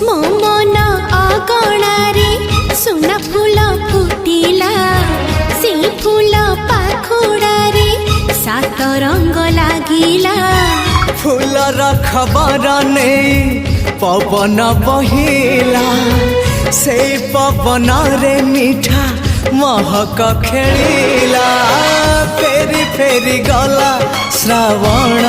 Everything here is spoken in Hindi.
मो मन अगणारे सुना फूल फुटिला से फूल पाखुड़ारे सात रंग लागिला फूलर खबर नहीं पवन बहिला से पवन रे मीठा महक खेलिला फेरी फेरी गला श्रावण